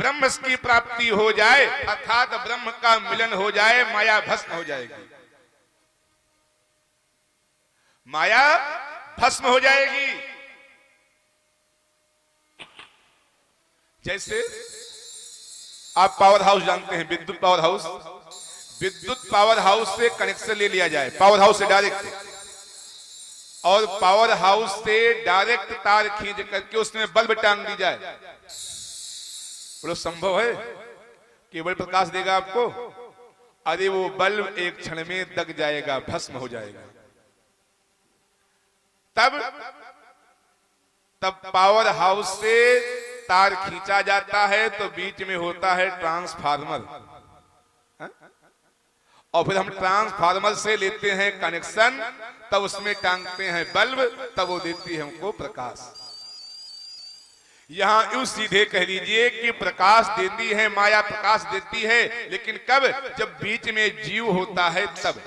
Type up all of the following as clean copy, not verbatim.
ब्रह्म की प्राप्ति हो जाए, अर्थात ब्रह्म का मिलन हो जाए, माया भस्म हो जाएगी, माया भस्म हो जाएगी। जैसे आप पावर हाउस जानते हैं, विद्युत पावर हाउस, विद्युत पावर हाउस से कनेक्शन ले लिया जाए, पावर हाउस से डायरेक्ट, और पावर हाउस से डायरेक्ट तार खींच करके उसमें बल्ब टांग दी जाए, बोलो संभव है? केवल प्रकाश देगा आपको? अरे वो बल्ब एक क्षण में दग जाएगा, भस्म हो जाएगा। तब पावर हाउस से तार खींचा जाता है तो बीच में होता है ट्रांसफार्मर, और फिर हम ट्रांसफार्मर से लेते हैं कनेक्शन, तब उसमें टांगते हैं बल्ब, तब वो देती है हमको प्रकाश। यहां यूं सीधे कह लीजिए कि प्रकाश देती है माया, प्रकाश देती है, लेकिन कब? जब बीच में जीव होता है तब।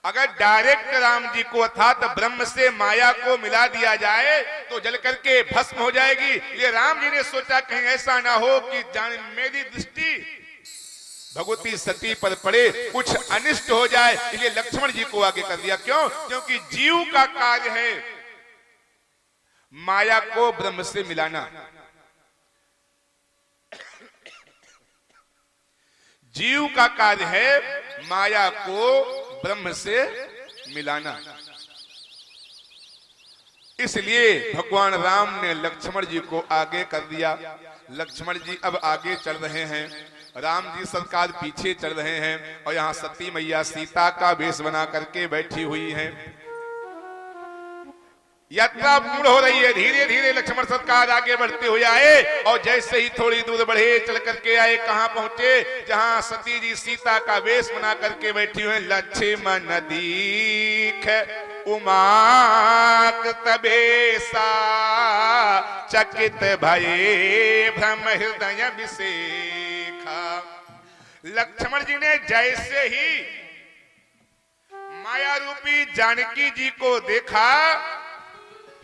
अगर डायरेक्ट राम जी को अर्थात ब्रह्म से माया को मिला दिया जाए तो जल करके भस्म हो जाएगी। ये राम जी ने सोचा कहीं ऐसा ना हो कि जान मेरी दृष्टि भगवती सती पर पड़े, कुछ अनिष्ट हो जाए, इसलिए लक्ष्मण जी को आगे कर दिया। क्यों? क्योंकि जीव का कार्य है माया को ब्रह्म से मिलाना, जीव का कार्य है माया को ब्रह्म से मिलाना। इसलिए भगवान राम ने लक्ष्मण जी को आगे कर दिया। लक्ष्मण जी अब आगे चल रहे हैं, राम जी सरकार पीछे चल रहे हैं, और यहाँ सती मैया सीता का वेश बना करके बैठी हुई हैं। यात्रा पूर्ण हो रही है, धीरे धीरे लक्ष्मण सरकार आगे बढ़ते हुए आए, और जैसे ही थोड़ी दूर बढ़े चल करके आए, कहां पहुंचे? जहां सती जी सीता का वेश बना करके बैठी हुई। लक्ष्मण दीख उमाक तबेसा, चकित भये भ्रम हृदय विसेखा। लक्ष्मण जी ने जैसे ही माया रूपी जानकी जी को देखा,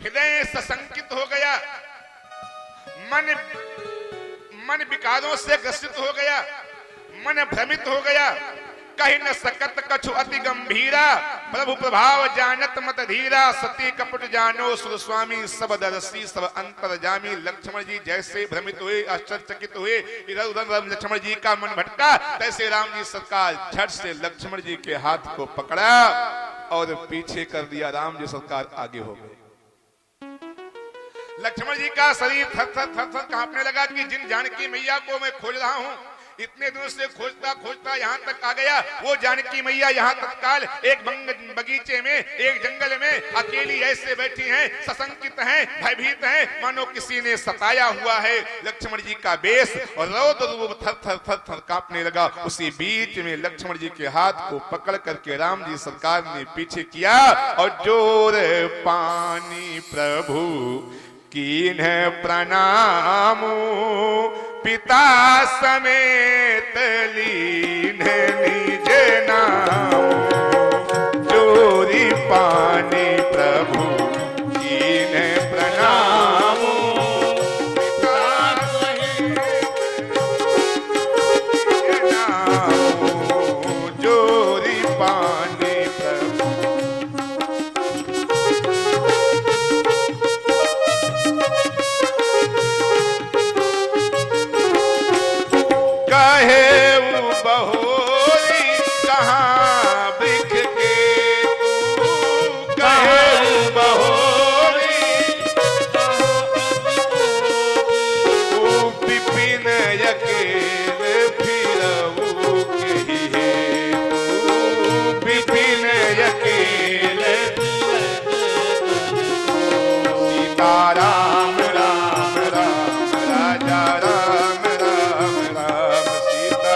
हृदय सशंकित हो गया, मन विकारों से ग्रसित हो गया, मन भ्रमित हो गया। कहीं न सकत कछु अति गंभीरा, प्रभु प्रभाव जानत मत धीरा। सती कपट जानो सुर स्वामी, सब दर्शी सब अंतर जामी। लक्ष्मण जी जैसे भ्रमित हुए, आश्चर्यचकित हुए, इधर उधर लक्ष्मण जी का मन भटका, तैसे राम जी सरकार झट से लक्ष्मण जी के हाथ को पकड़ा और पीछे कर दिया। राम जी सरकार आगे हो गए। लक्ष्मण जी का शरीर थर थर थर थर कांपने लगा कि जिन जानकी मैया को मैं खोज रहा हूं, इतने दूर से खोजता खोजता यहाँ तक आ गया। वो जानकी मैया यहाँ तत्काल एक बगीचे में, एक जंगल में अकेली ऐसे बैठी हैं, सशंकित हैं, भयभीत हैं, मानो किसी ने सताया हुआ है। लक्ष्मण जी का बेश और रौद्र रूप थर थर थर थर कांपने लगा। उसी बीच में लक्ष्मण जी के हाथ को पकड़ करके राम जी सरकार ने पीछे किया, और जोर पानी प्रभु कीन्ह प्रणाम, पिता समेत लीन निज नाम। जोरी पानी प्रभु कीन्ह प्रणाम, पिता समेत नाम। जोरी पानी प्रभु। कहे बहोरी कहाँ बिख के तू, कहे बहोरी तू विपिन अकेल फिरऊ कही है, तू विपिन अकेल सीताराम राम राम राजा राम राम राम सीता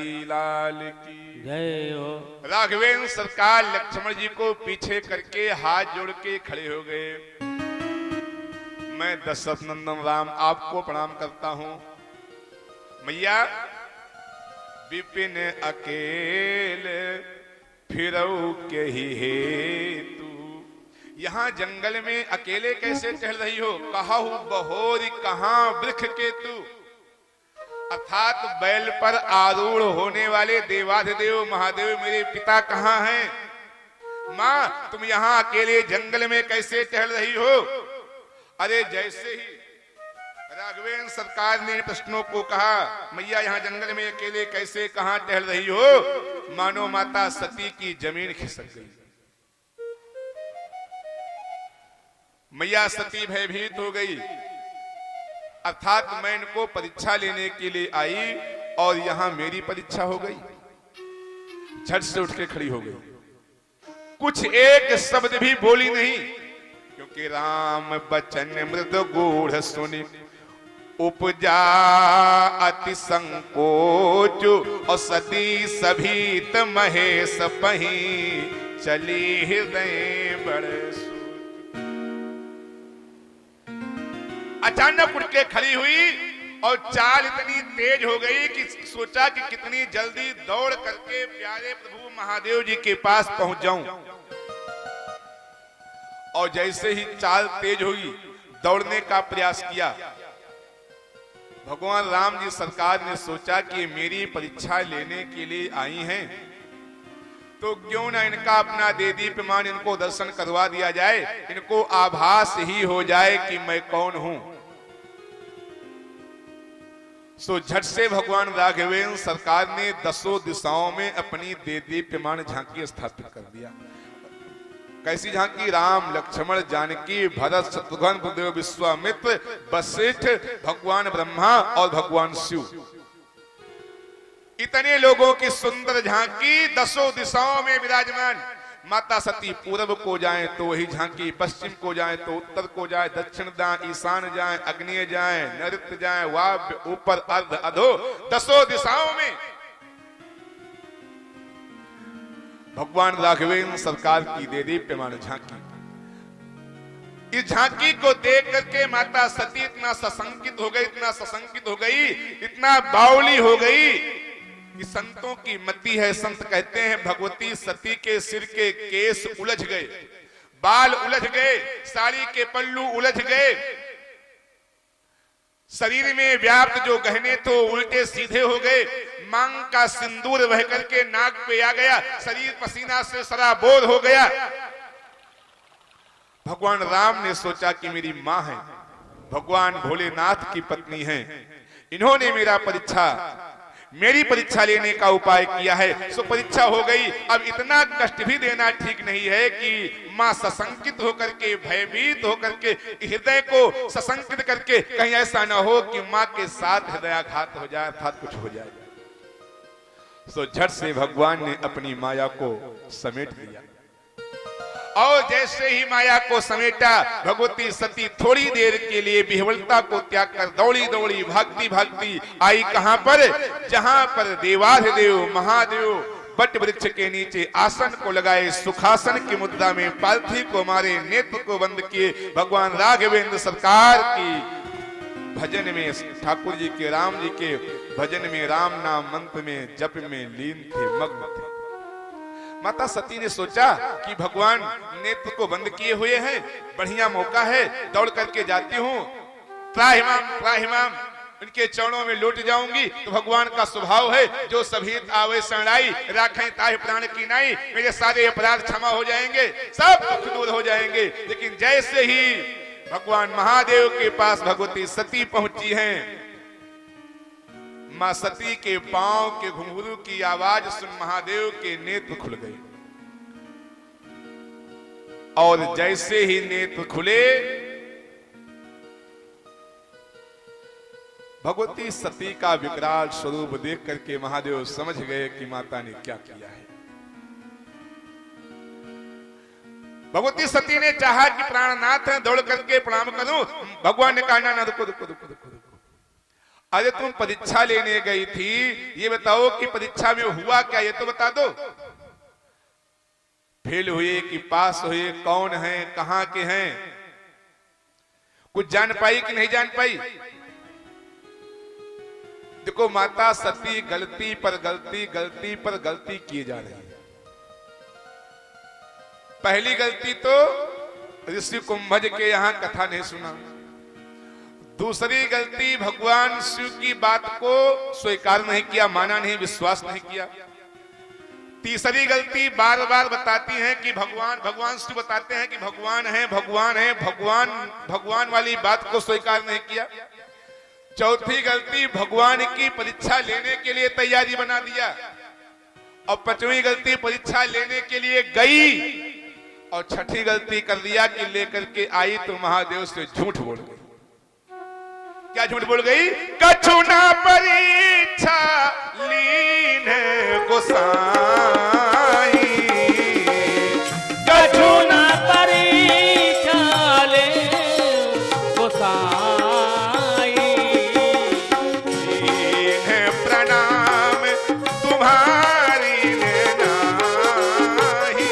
बिहारी लाल की जय हो। राघवेंद्र सरकार लक्ष्मण जी को पीछे करके हाथ जोड़ के खड़े हो गए। मैं दशरथ नंदन राम आपको प्रणाम करता हूं। मैया विपिन अकेले फिरऊ के ही हेतु, यहाँ जंगल में अकेले कैसे टहल रही हो? कहू बहोरी कहाँ वृक्ष केतु, अर्थात बैल पर आरूढ़ होने वाले देवाधिदेव महादेव मेरे पिता कहाँ हैं? माँ तुम यहाँ अकेले जंगल में कैसे टहल रही हो? अरे जैसे ही राघवेंद्र सरकार ने प्रश्नों को कहा, मैया यहाँ जंगल में अकेले कैसे कहाँ टहल रही हो, मानो माता सती की जमीन खिसक गई। मैया सती भयभीत हो गई, अर्थात मैं इनको परीक्षा लेने के लिए आई और यहाँ मेरी परीक्षा हो गई। झट से उठ के खड़ी हो गई, कुछ एक शब्द भी बोली नहीं, क्योंकि राम बचन मृद गूढ़ सुनी उपजा अति संकोच, और सती सभीत महेश पही चली हृदय बड़े। अचानक उठ के खड़ी हुई और चाल इतनी तेज हो गई कि सोचा कि कितनी जल्दी दौड़ करके प्यारे प्रभु महादेव जी के पास पहुंच जाऊं। और जैसे ही चाल तेज हुई दौड़ने का प्रयास किया, भगवान राम जी सरकार ने सोचा कि मेरी परीक्षा लेने के लिए आई हैं, तो क्यों ना इनका अपना दे दीप्यमान इनको दर्शन करवा दिया जाए, इनको आभास ही हो जाए कि मैं कौन हूं। सो झट से भगवान राघवेंद्र सरकार ने 10 दिशाओं में अपनी दे दीप्यमान झांकी स्थापित कर दिया। कैसी झांकी? राम लक्ष्मण जानकी भरत शत्रुघ्न बुद्धदेव विश्वामित्र वशिष्ठ भगवान ब्रह्मा और भगवान शिव, इतने लोगों की सुंदर झांकी 10 दिशाओं में विराजमान। माता सती पूर्व को जाए तो वही झांकी, पश्चिम को जाए तो उत्तर को जाए, दक्षिण जाए, ईशान जाए, अग्नि जाए, नैऋत्य जाए, वाव्य, ऊपर, अर्ध, अधो, 10 दिशाओं में भगवान राघवेंद्र सरकार की दे दीप्यमान झांकी। इस झांकी को देख करके माता सती इतना सशंकित हो गई, इतना सशंकित हो गई, इतना बावली हो गई कि संतों की मति है। संत कहते हैं भगवती सती के सिर के केस उलझ गए, बाल उलझ गए, साड़ी के पल्लू उलझ गए, शरीर में व्याप्त जो गहने तो उल्टे सीधे हो गए, मांग का सिंदूर बह करके नाक पे आ गया, शरीर पसीना से सराबोर हो गया। भगवान राम ने सोचा कि मेरी मां है, भगवान भोलेनाथ की पत्नी है, इन्होंने मेरी परीक्षा लेने का उपाय किया है, सो परीक्षा हो गई। अब इतना कष्ट भी देना ठीक नहीं है कि मां सशंकित होकर के, भयभीत होकर के, हृदय को सशंकित करके कहीं ऐसा ना हो कि मां के साथ हृदयाघात हो जाए, अर्थात कुछ हो जाए। सो झट से भगवान ने अपनी माया को समेट लिया, और जैसे ही माया को समेटा, भगवती सती थोड़ी देर के लिए विह्वलता को त्याग कर दौड़ी दौड़ी भागती भागती आई कहां पर? जहां पर देवाधिदेव महादेव बट वृक्ष के नीचे आसन को लगाए, सुखासन की मुद्रा में पालथी को मारे, नेत्र को बंद किए, भगवान राघवेंद्र सरकार की भजन में, ठाकुर जी के, राम जी के भजन में, राम नाम मंत्र में, जप में लीन थे, मग्न थे। माता सती ने सोचा कि भगवान नेत्र को बंद किए हुए हैं, बढ़िया मौका है, दौड़ करके जाती हूँ, त्राहिमाम इनके चरणों में लौट जाऊंगी। तो भगवान का स्वभाव है, जो सभी आवे शरणाई, राखें ताहि प्राण की नाई, मेरे सारे अपराध क्षमा हो जाएंगे, सब दुख दूर हो जाएंगे। लेकिन जैसे ही भगवान महादेव के पास भगवती सती पहुंची हैं, मां सती के पांव के घुंघरू की आवाज सुन महादेव के नेत्र खुल गए, और जैसे ही नेत्र खुले भगवती सती का विकराल स्वरूप देख करके महादेव समझ गए कि माता ने क्या किया है। भगवती सती ने चाहा कि प्राणनाथ है, दौड़ करके प्रणाम करूं। भगवान ने कहा ना रुको रुको रुको रुको रुको, अरे तुम परीक्षा लेने गई थी, ये बताओ कि परीक्षा में हुआ क्या, ये तो बता दो। फेल हुए कि पास हुए, कौन है, कहां के हैं, कुछ जान पाई कि नहीं जान पाई? देखो माता सती गलती पर गलती, गलती पर गलती किए जा रही है। पहली गलती तो ऋषि कुंभज के यहां कथा नहीं सुना। दूसरी गलती भगवान शिव की बात को स्वीकार नहीं किया, माना नहीं, विश्वास नहीं किया। तीसरी गलती बार बार बताती हैं कि भगवान शिव बताते हैं कि भगवान है, भगवान है, भगवान वाली बात को स्वीकार नहीं किया। चौथी गलती भगवान की परीक्षा लेने के लिए तैयारी बना दिया। और पांचवी गलती परीक्षा लेने के लिए गई और छठी गलती कर दिया कि लेकर के आई तो महादेव से झूठ बोल गई। क्या झूठ बोल गई? कछु ना परीक्षा लीन गोसाई, कछु ना परीक्षा ले गोसाई, लीन प्रणाम तुम्हारी नाही,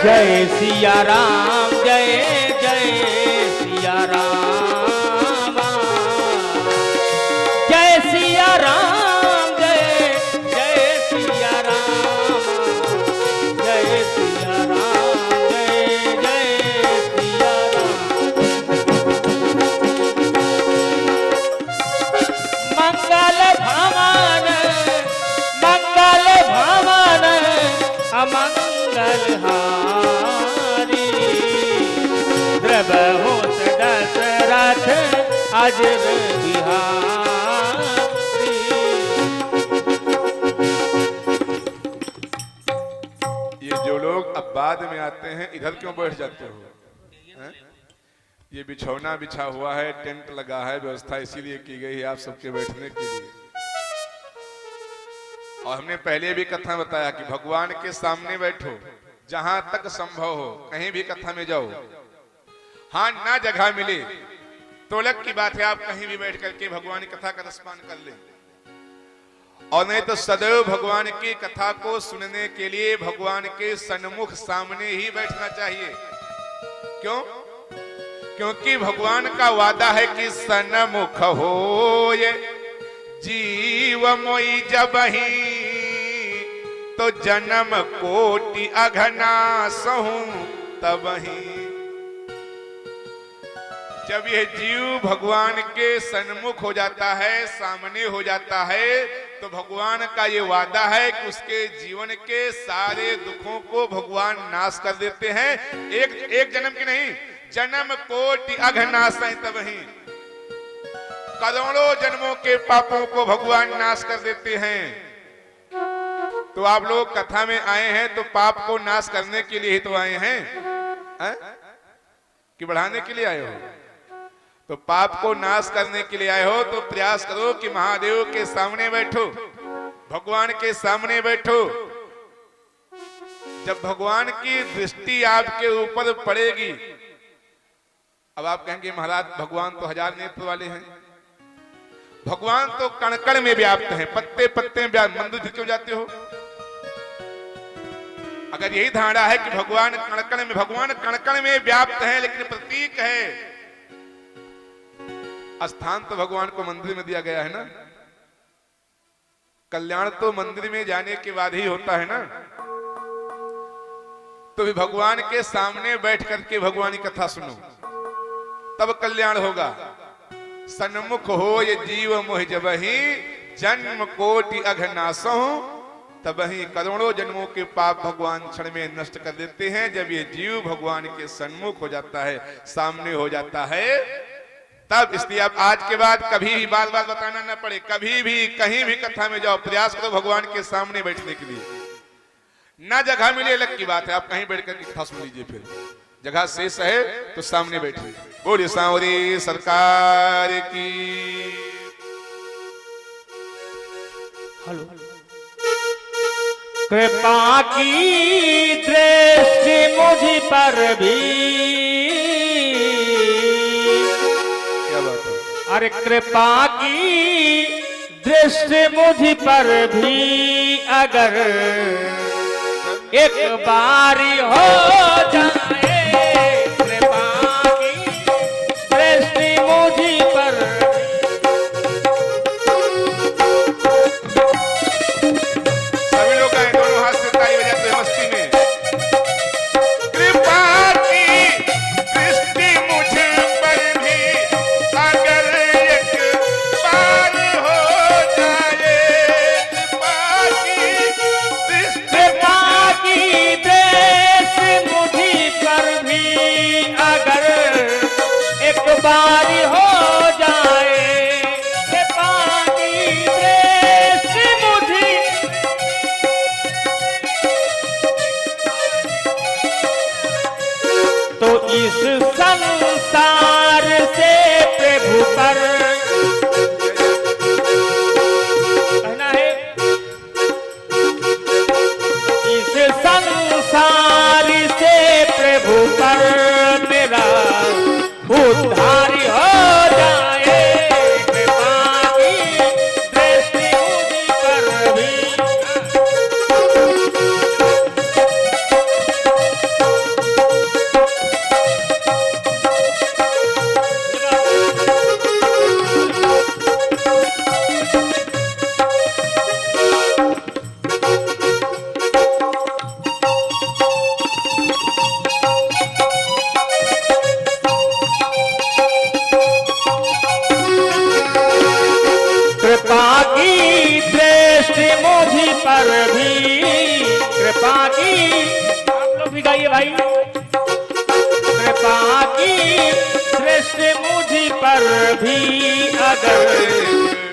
जय सिया राम, जय जय सिया राम, जय सिया राम, जय जय सिया राम, जय सिया राम, जय जय सिया राम। मंगल भवन, मंगल भवन, अमंगल हारी, द्रवहु दशरथ अजर बिहारी। ये जो लोग अब बाद में आते हैं इधर क्यों बैठ जाते हो? हैं? ये बिछौना बिछा हुआ है, टेंट लगा है, व्यवस्था इसीलिए की गई है आप सबके बैठने के लिए। और हमने पहले भी कथा बताया कि भगवान के सामने बैठो, जहां तक संभव हो, कहीं भी कथा में जाओ। हाँ, ना जगह मिले तो अलग की बात है, आप कहीं भी बैठ करके भगवान की कथा का रसपान कर ले। और नहीं तो सदैव भगवान की कथा को सुनने के लिए भगवान के सन्मुख सामने ही बैठना चाहिए। क्यों? क्योंकि भगवान का वादा है कि सन्मुख हो ये जीव मोई जबही, तो जन्म कोटि अघना सहूं तबही। जब यह जीव भगवान के सन्मुख हो जाता है, सामने हो जाता है, तो भगवान का ये वादा है कि उसके जीवन के सारे दुखों को भगवान नाश कर देते हैं। एक जन्म की नहीं, जन्म कोटि अघना सह तबही, करोड़ों जन्मों के पापों को भगवान नाश कर देते हैं। तो आप लोग कथा में आए हैं तो पाप को नाश करने के लिए ही तो आए हैं, कि बढ़ाने के लिए आए हो? तो पाप को नाश करने के लिए आए हो तो प्रयास करो कि महादेव के सामने बैठो, भगवान के सामने बैठो। जब भगवान की दृष्टि आपके ऊपर पड़ेगी, अब आप कहेंगे महाराज भगवान तो हजार नेत्र वाले हैं, भगवान तो कण कण में व्याप्त है, पत्ते पत्ते में व्याप्त। मंदिर क्यों जाते हो? अगर यही धारणा है कि भगवान कण कण में व्याप्त है, लेकिन प्रतीक है। स्थान तो भगवान को मंदिर में दिया गया है ना, कल्याण तो मंदिर में जाने के बाद ही होता है ना। तो भी भगवान के सामने बैठ करके भगवान की कथा सुनो, तब कल्याण होगा। सन्मुख हो ये जीव मोह जबही, जन्म कोटि अघनासहु तबही। करोड़ों जन्मों के पाप भगवान क्षण में नष्ट कर देते हैं जब ये जीव भगवान के सन्मुख हो जाता है, सामने हो जाता है तब। इसलिए आप आज के बाद कभी भी बार बार बताना ना पड़े, कभी भी कहीं भी कथा में जाओ, प्रयास करो भगवान के सामने बैठने के लिए। ना जगह मिले अलग की बात है, आप कहीं बैठ कर कथा सुन लीजिए। फिर जगह शेष है तो सामने बैठे। बोलिए सांवरी सरकार की। हेलो। कृपा की दृष्टि मुझ पर भी, क्या बात है। अरे कृपा की दृष्टि मुझ पर भी अगर एक बारी हो जाए, कृपा की दृष्टि मुझ पर। सभी लोग आए, दोनों हाथ से ताली बजाते हैं मस्ती में। कृपा की दृष्टि मुझ पर भी अगर एक बार हो जाए, कृपा की दृष्टि कृपा की दृष्टि मुझ पर भी अगर एक बारी हो जाए, कृपा की दृष्टि मुझ। तो इस संसार से प्रभु पर कहना है, इस संसार से प्रभु पर मेरा उद्धार हो जाए, कृपा की दृष्टि मुझ पर भी। कृपा की दृष्टि मुझ पर भी, कृपा की, आप लोग भी गाइए भाई। कृपा की दृष्टि मुझ पर भी अगर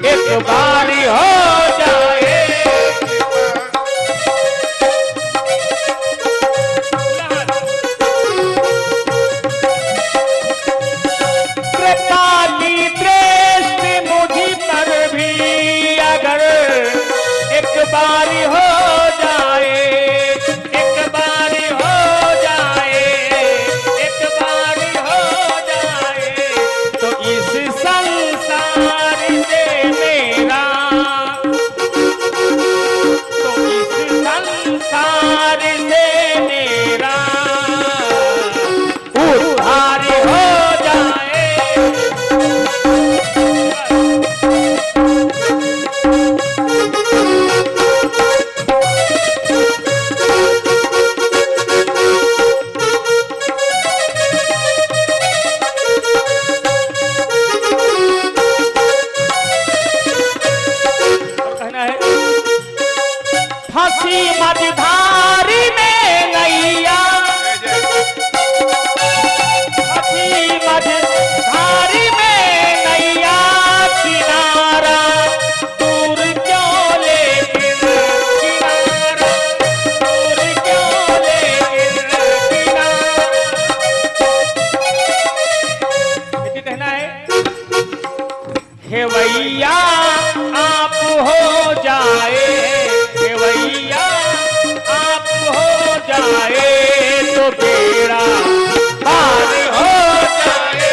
एक बारी हो जाए, कृपा की दृष्टि मुझ पर भी अगर एक बारी हो जाए, एक बारी हो जाए, एक बारी हो जाए, तो इस संसार से मेरा, तो इस संसार से मेरा उद्धार हो जाए। कहना है, फांसी मझधारी में नैया, फांसी मझधारी में नैया, किनारा दूर क्यों लेकिन, किनारा दूर क्यों लेकिन, किनारा। ये कहना है, हे भैया आप हो जाए, हे भैया आप हो जाए, तो बेड़ा पार हो जाए।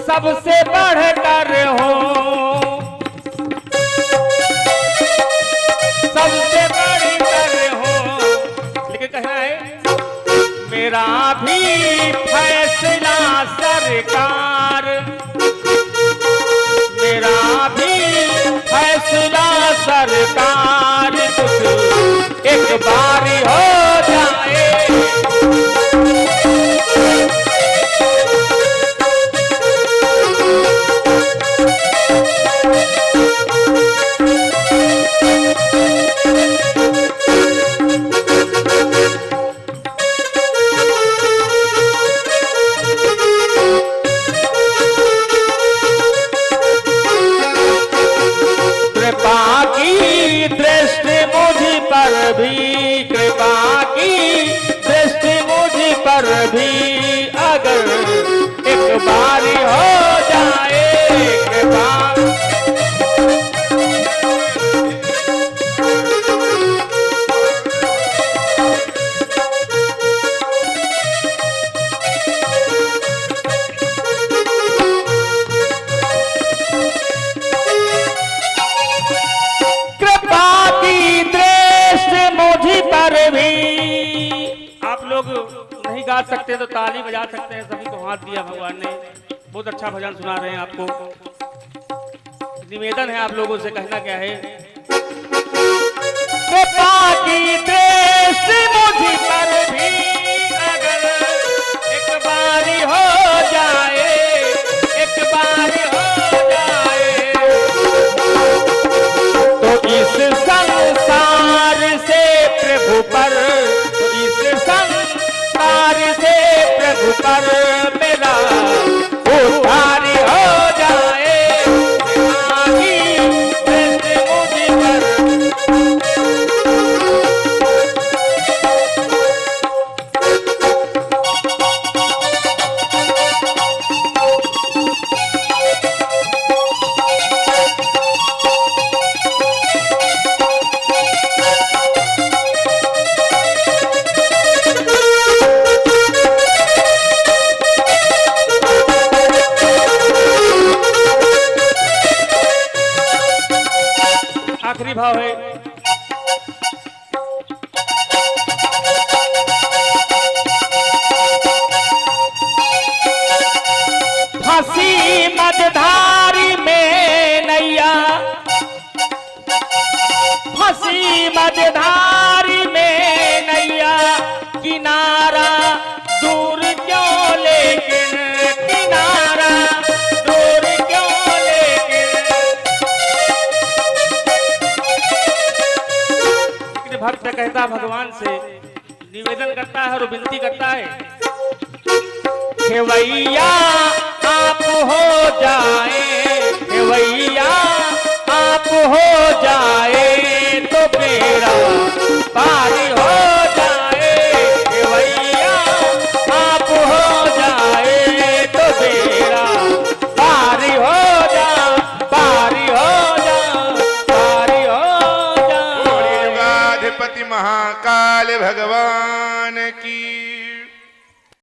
सबसे बढ़कर हो, बारी हो जाए। कृपा की दृष्टि मुझ पर भी, कृपा की दृष्टि मुझ पर भी अगर एक बारी हो जाए। कृपा नहीं गा सकते तो ताली बजा सकते हैं, सभी को हाथ दिया भगवान ने। बहुत अच्छा भजन सुना रहे हैं आपको। निवेदन है आप लोगों से, कहना क्या है। कृपा की दृष्टि मुझ पर भी अगर एक बारी हो जाए, एक बारी हो जाए, तो इस संसार से प्रभु पर, तो इस संसार से प्रभु पर मेरा उद्धार हो जाए। आगे दृष्टि मुझ पर, आखिरी भाव है। फांसी मझधारी में नैया, फांसी मझधारी में नैया, किनारा दूर क्यों लेकिन, किनारा दूर क्यों लेकिन। भक्त कहता भगवान से, निवेदन करता है और विनती करता है, खेवैया आप हो जाए, खेवैया आप हो जाए तो बेड़ा पारी हो जाए। खेवैया आप हो जाए तो बेड़ा पारी हो जा, पारी हो जा, पारी हो जा। युगाधिपति महाकाल भगवान की